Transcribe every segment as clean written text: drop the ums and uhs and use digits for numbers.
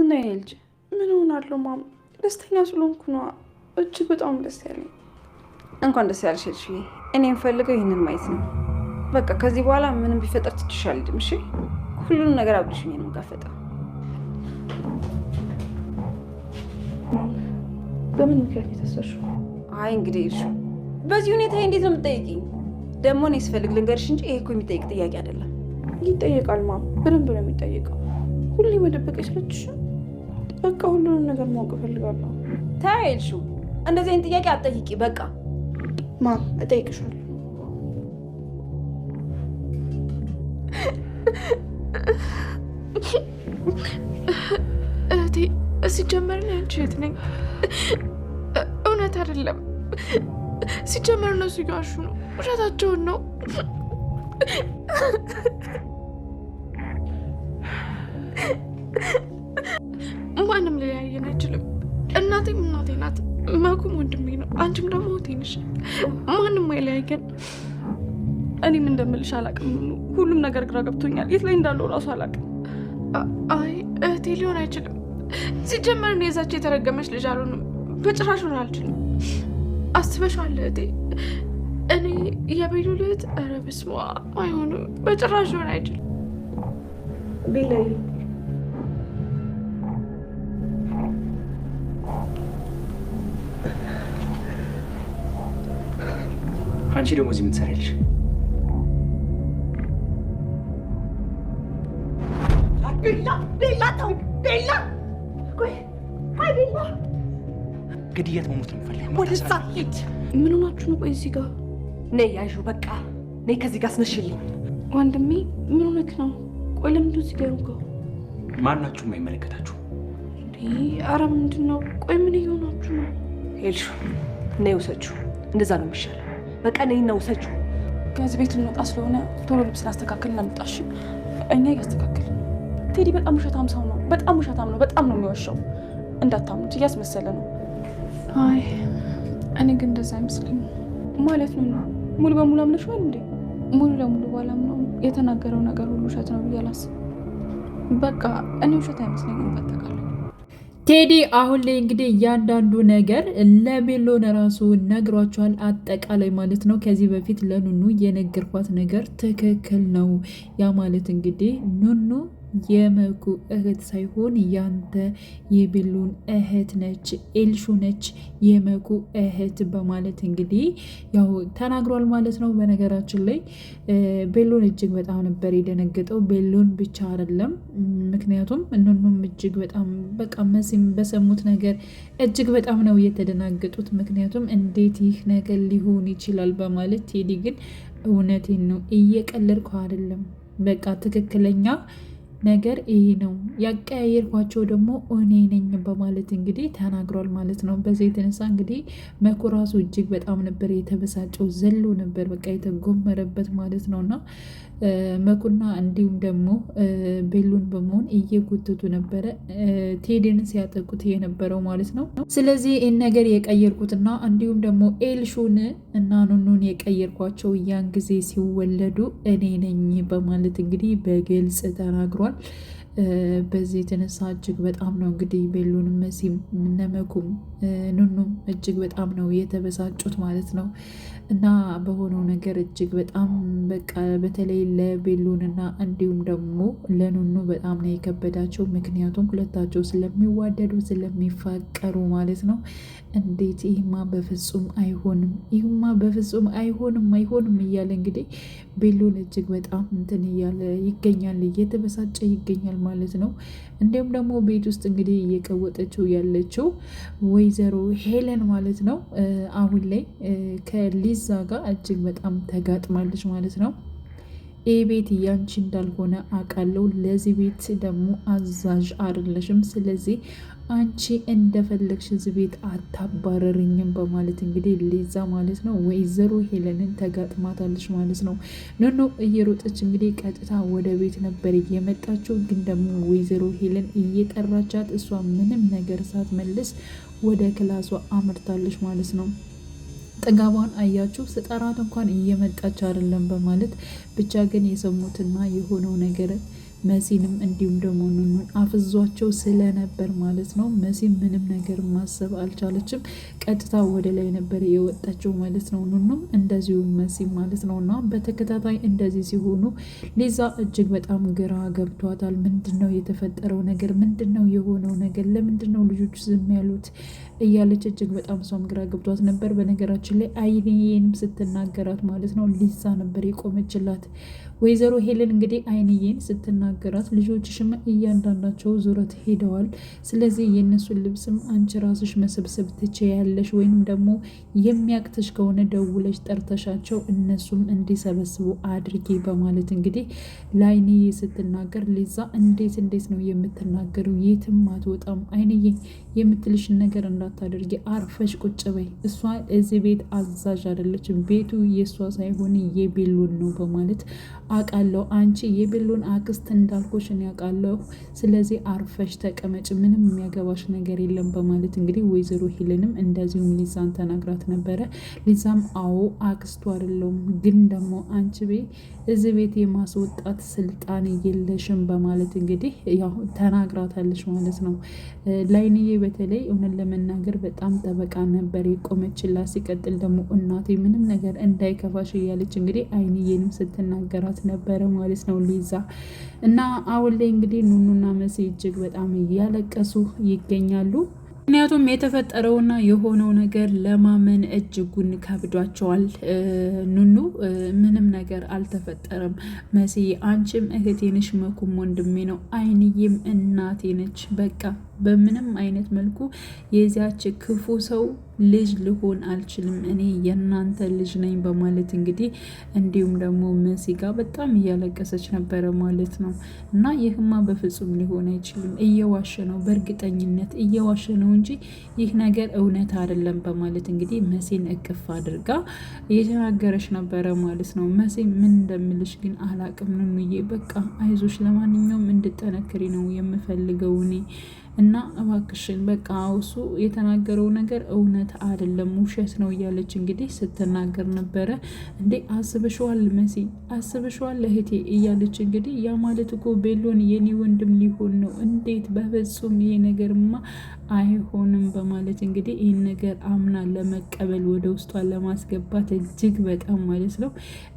እና ልጅ ምን ሆናለሁ? ማም ደስተኛ ስለሆንኩ ነው። እጅግ በጣም ደስ ያለኝ። እንኳን ደስ ያለሽ ልጅ። እኔ የምፈልገው ይህንን ማየት ነው። በቃ ከዚህ በኋላ ምንም ቢፈጠር ትችሻል። እሺ ሁሉንም ነገር አብልሽ ነው የምጋፈጠው። በምን ምክንያት የተሰሽው? አይ እንግዲህ ልጅ በዚህ ሁኔታ እንዴት ነው የምትጠይቂኝ? ደግሞ እኔ ስፈልግ ልንገርሽ እንጂ ይሄ እኮ የሚጠይቅ ጥያቄ አይደለም። ይጠየቃል ማም፣ በደንብ ነው የሚጠየቀው። ሁሌ መደበቅ አይሰለችሽ? በቃ ሁሉንም ነገር ማወቅ እፈልጋለሁ። ታይልሹ እንደዚህ አይነት ጥያቄ አትጠይቂ። በቃ ማም እጠይቅሻለሁ። እህቴ ሲጀመር ነው አንቺ እህት ነኝ። እውነት አይደለም። ሲጀመር እነሱ እየዋሹ ነው። ውሸታቸውን ነው። ማንም ሊለያየን አይችልም። እናቴም እናቴ ናት፣ መኩም ወንድሜ ነው፣ አንቺም ደግሞ እህቴ ነሽ። ማንም አይለያየን። እኔም እንደምልሽ አላውቅም። ሁሉም ነገር ግራ ገብቶኛል። የት ላይ እንዳለው እራሱ አላውቅም። አይ እህቴ ሊሆን አይችልም። ሲጀመር እኔ የዛች የተረገመች ልጅ አልሆንም። በጭራሽ ሆነ አልችልም። አስበሽዋል እህቴ? እኔ የቤሉ ልት ኧረ በስመ አብ አይሆንም። በጭራሽ ሆነ አይችልም። ቤላይ አንቺ ደግሞ እዚህ ምን ትሰሪያለሽ? ቤላ ተው፣ ቤላ ቆይ፣ አይ ቤላ ግድያት መሞት ነው የምፈልገው። ወደዛ ሂድ። ምን ሆናችሁ ነው? ቆይ እዚህ ጋር ነይ፣ ያዡ በቃ ነይ፣ ከዚህ ጋር አስነሽልኝ። ወንድሜ ምን ሆነክ ነው? ቆይ ለምንድን እዚህ ጋር ነው? ማናችሁም አይመለከታችሁ። ኧረ ምንድን ነው? ቆይ ምን እየሆናችሁ ነው? ሄልሹ ነይ ውሰችው። እንደዛ ነው የሚሻለው። በቃ ነይና ውሰችው። ከዚህ ቤት ልንወጣ ስለሆነ ቶሎ ልብስ ላስተካክል እና ልምጣ። እሺ? እኛ እያስተካክል። ቴዲ በጣም ውሸታም ሰው ነው። በጣም ውሸታም ነው። በጣም ነው የሚዋሻው። እንዳታምኑት፣ እያስመሰለ ነው። አይ እኔ ግን እንደዛ አይመስለኝም። ማለት ነው ሙሉ በሙሉ አምነሽዋል እንዴ? ሙሉ ለሙሉ ባላምነው የተናገረው ነገር ሁሉ ውሸት ነው ብዬ አላስብም። በቃ እኔ ውሸት አይመስለኝም። በጠቃላይ ቴዲ አሁን ላይ እንግዲህ እያንዳንዱ ነገር ለቤሎን ራሱ ነግሯቸዋል። አጠቃላይ ማለት ነው። ከዚህ በፊት ለኑኑ የነገርኳት ነገር ትክክል ነው። ያ ማለት እንግዲህ ኑኑ የመኩ እህት ሳይሆን ያንተ የቤሎን እህት ነች፣ ኤልሹ ነች የመኩ እህት በማለት እንግዲህ ያው ተናግሯል ማለት ነው። በነገራችን ላይ ቤሎን እጅግ በጣም ነበር የደነገጠው። ቤሎን ብቻ አይደለም፣ ምክንያቱም ኑኑም እጅግ በጣም በቃ መሲም በሰሙት ነገር እጅግ በጣም ነው የተደናገጡት። ምክንያቱም እንዴት ይህ ነገር ሊሆን ይችላል በማለት ቴዲ ግን እውነቴን ነው እየቀለድኩ አይደለም፣ በቃ ትክክለኛ ነገር ይሄ ነው ያቀያየርኳቸው ደግሞ እኔ ነኝ በማለት እንግዲህ ተናግሯል ማለት ነው። በዚህ የተነሳ እንግዲህ መኩ ራሱ እጅግ በጣም ነበር የተበሳጨው፣ ዘሎ ነበር በቃ የተጎመረበት ማለት ነው። እና መኩና እንዲሁም ደግሞ ቤሎን በመሆን እየጎተቱ ነበረ ቴዲን ሲያጠቁት የነበረው ማለት ነው። ስለዚህ ይህን ነገር የቀየርኩትና እንዲሁም ደግሞ ኤልሹን እና ኑኑን የቀየርኳቸው ያን ጊዜ ሲወለዱ እኔ ነኝ በማለት እንግዲህ በግልጽ ተናግሯል። በዚህ የተነሳ እጅግ በጣም ነው እንግዲህ ቤሎንም መሲም እነመኩም ኑኑም እጅግ በጣም ነው የተበሳጩት ማለት ነው። እና በሆነው ነገር እጅግ በጣም በቃ በተለይ ለቤሎንና እንዲሁም ደግሞ ለኑኑ በጣም ነው የከበዳቸው። ምክንያቱም ሁለታቸው ስለሚዋደዱ ስለሚፋቀሩ ማለት ነው። እንዴት ይህማ በፍጹም አይሆንም፣ ይህማ በፍጹም አይሆንም እያለ እንግዲህ ቤሎን እጅግ በጣም እንትን እያለ ይገኛል፣ እየተበሳጨ ይገኛል ማለት ነው። እንዲሁም ደግሞ ቤት ውስጥ እንግዲህ እየቀወጠችው ያለችው ወይዘሮ ሄለን ማለት ነው። አሁን ላይ ከሊዛ ጋር እጅግ በጣም ተጋጥማለች ማለት ነው። ይህ ቤት ያንቺ እንዳልሆነ አውቃለሁ፣ ለዚህ ቤት ደግሞ አዛዥ አይደለሽም፣ ስለዚህ አንቺ እንደፈለግሽ እዚህ ቤት አታባረርኝም በማለት እንግዲህ ሊዛ ማለት ነው ወይዘሮ ሄለንን ተጋጥማታለች ማለት ነው። ኑኑ እየሮጠች እንግዲህ ቀጥታ ወደ ቤት ነበር እየመጣችው፣ ግን ደግሞ ወይዘሮ ሄለን እየጠራቻት እሷ ምንም ነገር ሳትመልስ ወደ ክላሷ አምርታለች ማለት ነው። ጥጋቧን አያችሁ፣ ስጠራት እንኳን እየመጣች አይደለም በማለት ብቻ ግን የሰሙትና የሆነው ነገር መሲንም እንዲሁም ደግሞ ኑኑን አፍዟቸው ስለነበር ማለት ነው። መሲ ምንም ነገር ማሰብ አልቻለችም። ቀጥታ ወደ ላይ ነበር የወጣቸው ማለት ነው። ኑኑም እንደዚሁ መሲ ማለት ነው። እና በተከታታይ እንደዚህ ሲሆኑ ሊዛ እጅግ በጣም ግራ ገብቷታል። ምንድን ነው የተፈጠረው ነገር? ምንድን ነው የሆነው ነገር? ለምንድን ነው ልጆቹ ዝም ያሉት? እያለች እጅግ በጣም እሷም ግራ ገብቷት ነበር። በነገራችን ላይ አይንዬንም ስትናገራት ማለት ነው ሊዛ ነበር የቆመችላት። ወይዘሮ ሄለን እንግዲህ አይንዬን ስትናገራት ልጆችሽም እያንዳንዳቸው ዙረት ሄደዋል፣ ስለዚህ የእነሱን ልብስም አንቺ ራስሽ መሰብሰብ ትችያለሽ፣ ወይም ደግሞ የሚያቅትሽ ከሆነ ደውለሽ ጠርተሻቸው እነሱም እንዲሰበስቡ አድርጌ በማለት እንግዲህ ለአይንዬ ስትናገር ሊዛ እንዴት ነው የምትናገሩ? የትም አትወጣም። አይንዬ የምትልሽን ነገር እንዳታደርጊ፣ አርፈሽ ቁጭ በይ። እሷ እዚህ ቤት አዛዥ አይደለችም፣ ቤቱ የእሷ ሳይሆን የቤሎን ነው በማለት አውቃለሁ። አንቺ የቤሎን አክስት እንዳልኩሽ እኔ አውቃለሁ። ስለዚህ አርፈሽ ተቀመጭ፣ ምንም የሚያገባሽ ነገር የለም በማለት እንግዲህ ወይዘሮ ሄለንም እንደዚሁም ሊዛን ተናግራት ነበረ። ሊዛም አዎ አክስቱ አይደለሁም፣ ግን ደግሞ አንቺ እዚህ ቤት የማስወጣት ስልጣን የለሽም በማለት እንግዲህ ያው ተናግራታለች ማለት ነው። ላይንዬ በተለይ እውነት ለመናገር በጣም ጠበቃ ነበር የቆመችላት። ሲቀጥል ደግሞ እናቴ ምንም ነገር እንዳይከፋሽ እያለች እንግዲህ አይንዬንም ስትናገራት ነበረ ማለት ነው ሊዛ። እና አሁን ላይ እንግዲህ ኑኑና መሲ እጅግ በጣም እያለቀሱ ይገኛሉ። ምክንያቱም የተፈጠረውና የሆነው ነገር ለማመን እጅጉን ከብዷቸዋል። ኑኑ ምንም ነገር አልተፈጠረም፣ መሲ አንቺም እህቴ ነሽ፣ መኩም ወንድሜ ነው፣ አይንዬም እናቴ ነች። በቃ በምንም አይነት መልኩ የዚያች ክፉ ሰው ልጅ ልሆን አልችልም፣ እኔ የእናንተ ልጅ ነኝ በማለት እንግዲህ እንዲሁም ደግሞ መሲ ጋር በጣም እያለቀሰች ነበረ ማለት ነው። እና ይህማ በፍጹም ሊሆን አይችልም፣ እየዋሸ ነው፣ በእርግጠኝነት እየዋሸ ነው እንጂ ይህ ነገር እውነት አይደለም በማለት እንግዲህ መሲን እቅፍ አድርጋ እየተናገረች ነበረ ማለት ነው። መሲ ምን እንደምልሽ ግን አላቅም ኑኑዬ፣ በቃ አይዞሽ፣ ለማንኛውም እንድጠነክሪ ነው የምፈልገው እኔ እና እባክሽን በቃ እሱ የተናገረው ነገር እውነት አይደለም ውሸት ነው እያለች እንግዲህ ስትናገር ነበረ። እንዴ አስበሽዋል መሲ፣ አስበሽዋል እህቴ እያለች እንግዲህ ያ ማለት እኮ ቤሎን የኔ ወንድም ሊሆን ነው፣ እንዴት በፍጹም ይሄ ነገርማ አይሆንም በማለት እንግዲህ ይህን ነገር አምና ለመቀበል ወደ ውስጧ ለማስገባት እጅግ በጣም ማለት ነው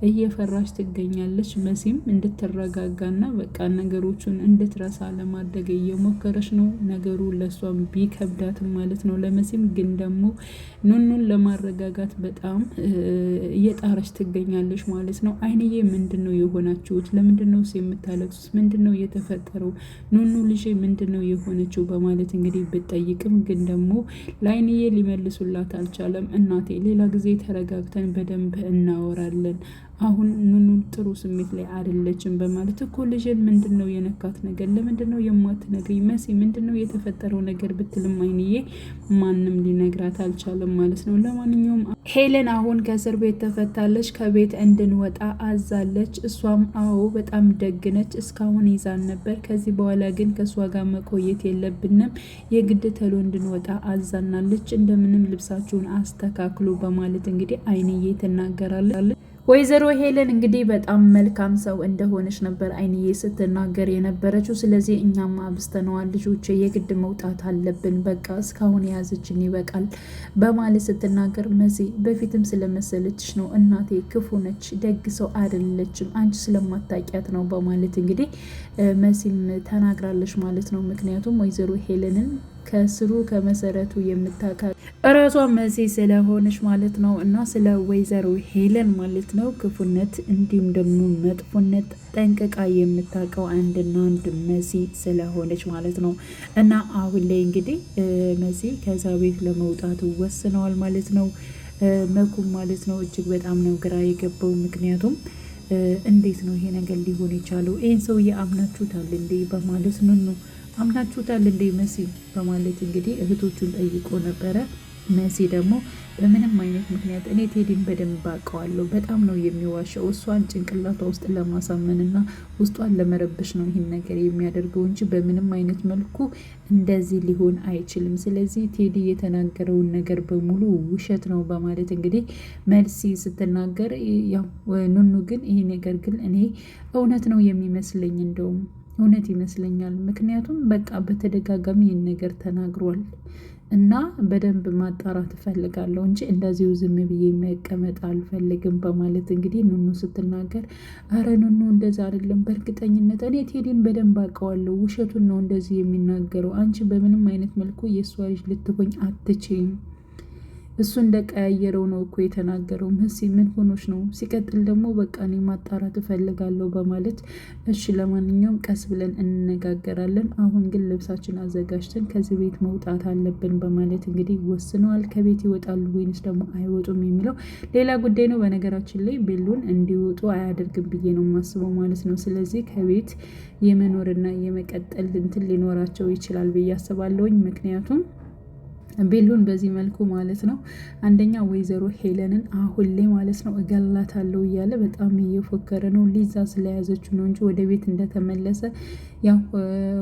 እየፈራች ትገኛለች። መሲም እንድትረጋጋና በቃ ነገሮቹን እንድትረሳ ለማድረግ እየሞከረች ነው። ነገሩ ለእሷም ቢከብዳትም ማለት ነው ለመሲም ግን ደግሞ ኑኑን ለማረጋጋት በጣም እየጣረች ትገኛለች ማለት ነው። አይንዬ ምንድን ነው የሆናችሁት? ለምንድን ነው የምታለቅሱት? ምንድን ነው የተፈጠረው? ኑኑ ልጄ ምንድን ነው የሆነችው? በማለት እንግዲህ ብትጠይቅም ግን ደግሞ ለአይንዬ ሊመልሱላት አልቻለም። እናቴ ሌላ ጊዜ ተረጋግተን በደንብ እናወራለን፣ አሁን ኑኑ ጥሩ ስሜት ላይ አይደለችም በማለት እኮ ልጅን ምንድን ነው የነካት ነገር? ለምንድን ነው የማትነግሪኝ? መሲ ምንድን ነው የተፈጠረው ነገር ብትልም አይንዬ ማንም ሊነግራት አልቻለም ማለት ነው። ለማንኛውም ሄለን አሁን ከእስር ቤት ተፈታለች፣ ከቤት እንድንወጣ አዛለች። እሷም አዎ በጣም ደግነች፣ እስካሁን ይዛን ነበር፣ ከዚህ በኋላ ግን ከእሷ ጋር መቆየት የለብንም፣ የግድ ተሎ እንድንወጣ አዛናለች፣ እንደምንም ልብሳችሁን አስተካክሉ በማለት እንግዲህ አይንዬ ትናገራለች። ወይዘሮ ሄለን እንግዲህ በጣም መልካም ሰው እንደሆነች ነበር አይንዬ ስትናገር የነበረችው። ስለዚህ እኛም አብስተነዋል፣ ልጆች የግድ መውጣት አለብን፣ በቃ እስካሁን የያዘችን ይበቃል በማለት ስትናገር መሲ በፊትም ስለመሰለችሽ ነው፣ እናቴ ክፉ ነች፣ ደግ ሰው አይደለችም፣ አንቺ ስለማታውቂያት ነው በማለት እንግዲህ መሲም ተናግራለች ማለት ነው። ምክንያቱም ወይዘሮ ሄለንን ከስሩ ከመሰረቱ የምታውቃ እራሷ መሲ ስለሆነች ማለት ነው። እና ስለ ወይዘሮ ሄለን ማለት ነው ክፉነት እንዲሁም ደግሞ መጥፎነት ጠንቅቃ የምታውቀው አንድና አንድ መሲ ስለሆነች ማለት ነው። እና አሁን ላይ እንግዲህ መሲ ከዛ ቤት ለመውጣት ወስነዋል ማለት ነው። መኩም ማለት ነው እጅግ በጣም ነው ግራ የገባው። ምክንያቱም እንዴት ነው ይሄ ነገር ሊሆን የቻለው? ይህን ሰውዬ አምናችሁታል እንዴ? በማለት ኑኑ አምናችሁታል እንዴ መሲ በማለት እንግዲህ እህቶቹን ጠይቆ ነበረ። መሲ ደግሞ በምንም አይነት ምክንያት እኔ ቴዲን በደንብ አውቀዋለሁ፣ በጣም ነው የሚዋሸው፣ እሷን ጭንቅላቷ ውስጥ ለማሳመንና ውስጧን ለመረበሽ ነው ይህን ነገር የሚያደርገው እንጂ በምንም አይነት መልኩ እንደዚህ ሊሆን አይችልም። ስለዚህ ቴዲ የተናገረውን ነገር በሙሉ ውሸት ነው በማለት እንግዲህ መልሲ ስትናገር፣ ያው ኑኑ ግን ይሄ ነገር ግን እኔ እውነት ነው የሚመስለኝ እንደውም እውነት ይመስለኛል። ምክንያቱም በቃ በተደጋጋሚ ይህን ነገር ተናግሯል እና በደንብ ማጣራት እፈልጋለሁ እንጂ እንደዚሁ ዝም ብዬ መቀመጥ አልፈልግም በማለት እንግዲህ ኑኑ ስትናገር፣ አረ ኑኑ እንደዛ አይደለም፣ በእርግጠኝነት እኔ ቴዲን በደንብ አውቀዋለሁ፣ ውሸቱን ነው እንደዚህ የሚናገረው። አንቺ በምንም አይነት መልኩ የእሷ ልጅ ልትሆኝ አትችይም። እሱ እንደቀያየረው ነው እኮ የተናገረው። መሲ ምን ሆኖች ነው? ሲቀጥል ደግሞ በቃ እኔ ማጣራት እፈልጋለሁ በማለት እሺ ለማንኛውም ቀስ ብለን እንነጋገራለን፣ አሁን ግን ልብሳችን አዘጋጅተን ከዚህ ቤት መውጣት አለብን በማለት እንግዲህ ወስነዋል። ከቤት ይወጣሉ ወይንስ ደግሞ አይወጡም የሚለው ሌላ ጉዳይ ነው። በነገራችን ላይ ቤሉን እንዲወጡ አያደርግም ብዬ ነው የማስበው ማለት ነው። ስለዚህ ከቤት የመኖርና የመቀጠል እንትን ሊኖራቸው ይችላል ብዬ አስባለሁኝ። ምክንያቱም ቤሉን በዚህ መልኩ ማለት ነው አንደኛ ወይዘሮ ሄለንን አሁን ላይ ማለት ነው እገላታለሁ እያለ በጣም እየፎከረ ነው። ሊዛ ስለያዘችው ነው እንጂ ወደ ቤት እንደተመለሰ ያው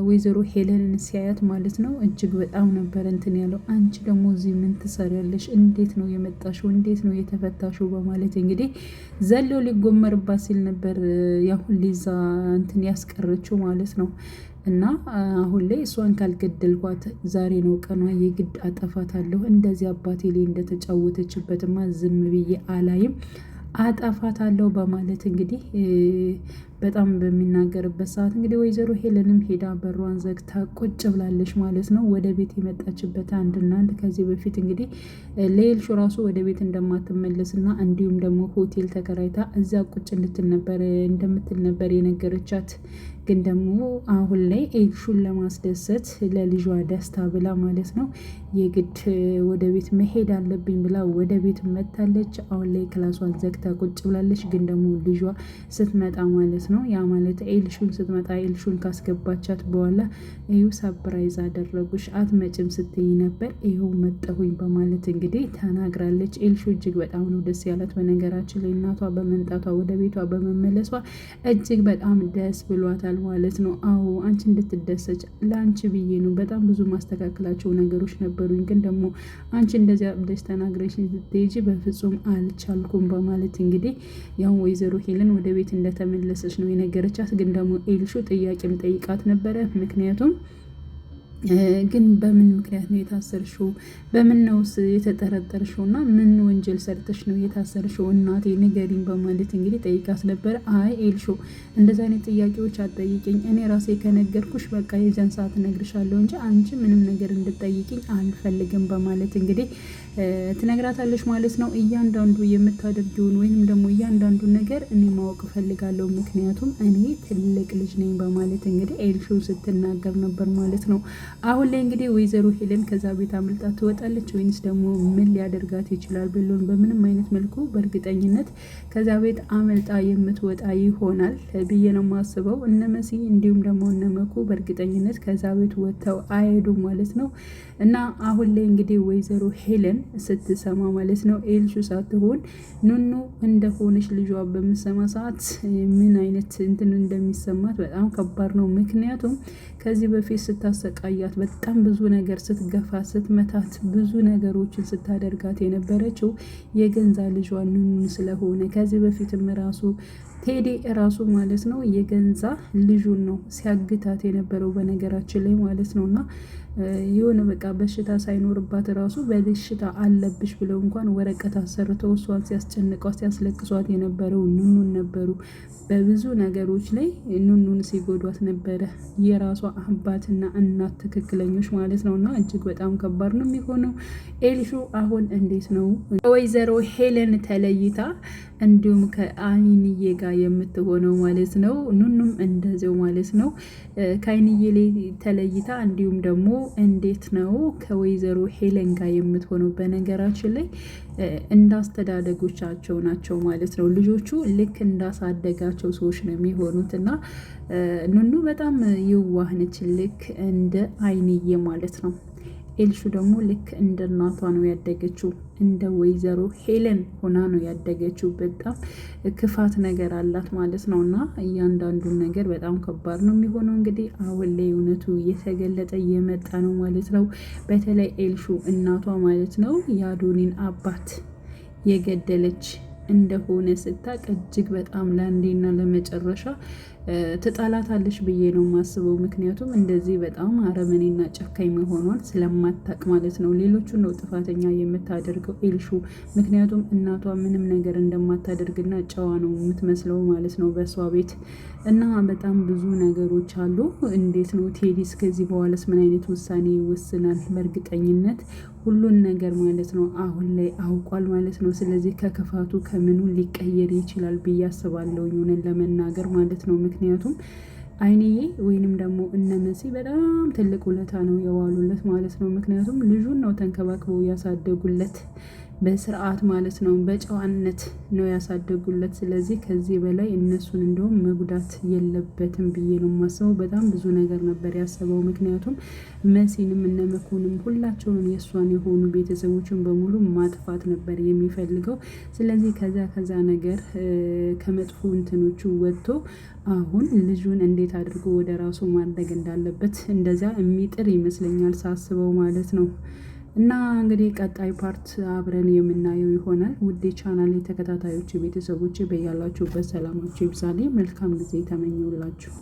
ወይዘሮ ሄለንን ሲያያት ማለት ነው እጅግ በጣም ነበር እንትን ያለው። አንቺ ደግሞ እዚህ ምን ትሰሪያለሽ? እንዴት ነው የመጣሽው? እንዴት ነው የተፈታሽው? በማለት እንግዲህ ዘሎ ሊጎመርባት ሲል ነበር ያው ሊዛ እንትን ያስቀረችው ማለት ነው። እና አሁን ላይ እሷን ካልገደልኳት ዛሬ ነው ቀኗ፣ የግድ አጠፋታለሁ። እንደዚህ አባቴ ላይ እንደተጫወተችበትማ ዝም ብዬ አላይም፣ አጠፋታለሁ በማለት እንግዲህ በጣም በሚናገርበት ሰዓት እንግዲህ ወይዘሮ ሄለንም ሄዳ በሯን ዘግታ ቁጭ ብላለች ማለት ነው። ወደ ቤት የመጣችበት አንድና አንድ ከዚህ በፊት እንግዲህ ለኤልሹ ራሱ ወደ ቤት እንደማትመለስና እንዲሁም ደግሞ ሆቴል ተከራይታ እዚያ ቁጭ እንደምትል ነበር የነገረቻት። ግን ደግሞ አሁን ላይ ኤልሹን ለማስደሰት ለልጇ ደስታ ብላ ማለት ነው የግድ ወደ ቤት መሄድ አለብኝ ብላ ወደ ቤት መታለች። አሁን ላይ ክላሷን ዘግታ ቁጭ ብላለች። ግን ደግሞ ልጇ ስትመጣ ማለት ነው ያ ማለት ኤልሹን ስትመጣ ኤልሹን ካስገባቻት በኋላ ይኸው ሰፕራይዝ አደረጉሽ፣ አትመጭም ስትይ ነበር፣ ይኸው መጠሁኝ በማለት እንግዲህ ተናግራለች። ኤልሹ እጅግ በጣም ነው ደስ ያላት። በነገራችን ላይ እናቷ በመምጣቷ ወደ ቤቷ በመመለሷ እጅግ በጣም ደስ ብሏታል ማለት ነው። አዎ አንቺ እንድትደሰች ለአንቺ ብዬ ነው። በጣም ብዙ ማስተካከላቸው ነገሮች ነበሩኝ፣ ግን ደግሞ አንቺ እንደዚያ ብለሽ ተናግረሽ ስትሄጂ በፍጹም አልቻልኩም በማለት እንግዲህ ያው ወይዘሮ ሄለን ወደ ቤት እንደተመለሰች ነው የነገረቻት። ግን ደግሞ ኤልሹ ጥያቄም ጠይቃት ነበረ። ምክንያቱም ግን በምን ምክንያት ነው የታሰርሽው? በምን ነው የተጠረጠርሽው? እና ምን ወንጀል ሰርተሽ ነው የታሰርሽው? እናቴ ንገሪኝ በማለት እንግዲህ ጠይቃት ነበረ። አይ ኤልሹ እንደዚህ አይነት ጥያቄዎች አትጠይቅኝ፣ እኔ ራሴ ከነገርኩሽ በቃ የዚያን ሰዓት እነግርሻለሁ እንጂ አንቺ ምንም ነገር እንድጠይቅኝ አልፈልግም በማለት እንግዲህ ትነግራታለች ማለት ነው። እያንዳንዱ የምታደርጊውን ወይንም ደግሞ እያንዳንዱ ነገር እኔ ማወቅ እፈልጋለሁ፣ ምክንያቱም እኔ ትልቅ ልጅ ነኝ በማለት እንግዲህ ኤልሹ ስትናገር ነበር ማለት ነው። አሁን ላይ እንግዲህ ወይዘሮ ሄለን ከዛ ቤት አምልጣ ትወጣለች ወይንስ ደግሞ ምን ሊያደርጋት ይችላል? ብሎን በምንም አይነት መልኩ በእርግጠኝነት ከዛ ቤት አመልጣ የምትወጣ ይሆናል ብዬ ነው የማስበው። እነ መሲ እንዲሁም ደግሞ እነ መኩ በእርግጠኝነት ከዛ ቤት ወጥተው አይሄዱም ማለት ነው። እና አሁን ላይ እንግዲህ ወይዘሮ ሄለን ስትሰማ ማለት ነው ኤልሹ ሳትሆን ኑኑ እንደሆነች ልጇ በምሰማ ሰዓት ምን አይነት እንትን እንደሚሰማት በጣም ከባድ ነው። ምክንያቱም ከዚህ በፊት ስታሰቃያት በጣም ብዙ ነገር ስትገፋት፣ ስትመታት፣ ብዙ ነገሮችን ስታደርጋት የነበረችው የገንዛ ልጇ ኑኑን ስለሆነ ከዚህ በፊትም ራሱ ቴዲ ራሱ ማለት ነው የገንዛ ልጁን ነው ሲያግታት የነበረው በነገራችን ላይ ማለት ነው። እና የሆነ በቃ በሽታ ሳይኖርባት ራሱ በሽታ አለብሽ ብለው እንኳን ወረቀት አሰርተው እሷን ሲያስጨንቋት ሲያስለቅሷት የነበረው ኑኑን ነበሩ። በብዙ ነገሮች ላይ ኑኑን ሲጎዷት ነበረ የራሷ አባትና እናት ትክክለኞች ማለት ነው። እና እጅግ በጣም ከባድ ነው የሚሆነው። ኤልሹ አሁን እንዴት ነው ወይዘሮ ሄለን ተለይታ እንዲሁም ከአይንዬ ጋር የምትሆነው ማለት ነው። ኑኑም እንደዚው ማለት ነው ከአይንዬ ላይ ተለይታ እንዲሁም ደግሞ እንዴት ነው ከወይዘሮ ሄለን ጋር የምትሆነው? በነገራችን ላይ እንዳስተዳደጎቻቸው ናቸው ማለት ነው። ልጆቹ ልክ እንዳሳደጋቸው ሰዎች ነው የሚሆኑት። እና ኑኑ በጣም የዋህ ነች፣ ልክ እንደ አይንዬ ማለት ነው። ኤልሹ ደግሞ ልክ እንደ እናቷ ነው ያደገችው፣ እንደ ወይዘሮ ሄለን ሆና ነው ያደገችው። በጣም ክፋት ነገር አላት ማለት ነው። እና እያንዳንዱን ነገር በጣም ከባድ ነው የሚሆነው። እንግዲህ አሁን ላይ እውነቱ እየተገለጠ እየመጣ ነው ማለት ነው። በተለይ ኤልሹ እናቷ ማለት ነው የአዶኒን አባት የገደለች እንደሆነ ስታቅ እጅግ በጣም ለአንዴና ለመጨረሻ ትጣላታለሽ ብዬ ነው የማስበው። ምክንያቱም እንደዚህ በጣም አረመኔና ጨካኝ መሆኗን ስለማታቅ ማለት ነው። ሌሎቹን ነው ጥፋተኛ የምታደርገው ኤልሹ። ምክንያቱም እናቷ ምንም ነገር እንደማታደርግና ጨዋ ነው የምትመስለው ማለት ነው በእሷ ቤት እና በጣም ብዙ ነገሮች አሉ። እንዴት ነው ቴዲስ ከዚህ በኋላስ ምን አይነት ውሳኔ ይወስናል? በእርግጠኝነት ሁሉን ነገር ማለት ነው አሁን ላይ አውቋል ማለት ነው። ስለዚህ ከክፋቱ ከምኑ ሊቀየር ይችላል ብዬ አስባለሁ እውነት ለመናገር ማለት ነው። ምክንያቱም አይንዬ ወይንም ደግሞ እነ መሲ በጣም ትልቅ ውለታ ነው የዋሉለት ማለት ነው። ምክንያቱም ልጁን ነው ተንከባክበው ያሳደጉለት በስርዓት ማለት ነው፣ በጨዋነት ነው ያሳደጉለት። ስለዚህ ከዚህ በላይ እነሱን እንደውም መጉዳት የለበትም ብዬ ነው የማስበው። በጣም ብዙ ነገር ነበር ያሰበው። ምክንያቱም መሲንም እነ መኩንም ሁላቸውን የእሷን የሆኑ ቤተሰቦችን በሙሉ ማጥፋት ነበር የሚፈልገው። ስለዚህ ከዛ ነገር ከመጥፎ እንትኖቹ ወጥቶ አሁን ልጁን እንዴት አድርጎ ወደ ራሱ ማድረግ እንዳለበት እንደዛ የሚጥር ይመስለኛል ሳስበው ማለት ነው። እና እንግዲህ ቀጣይ ፓርት አብረን የምናየው ይሆናል። ውድ ቻናል ተከታታዮች ቤተሰቦች በያላችሁበት ሰላማችሁ ይብዛልኝ። መልካም ጊዜ ተመኘውላችሁ።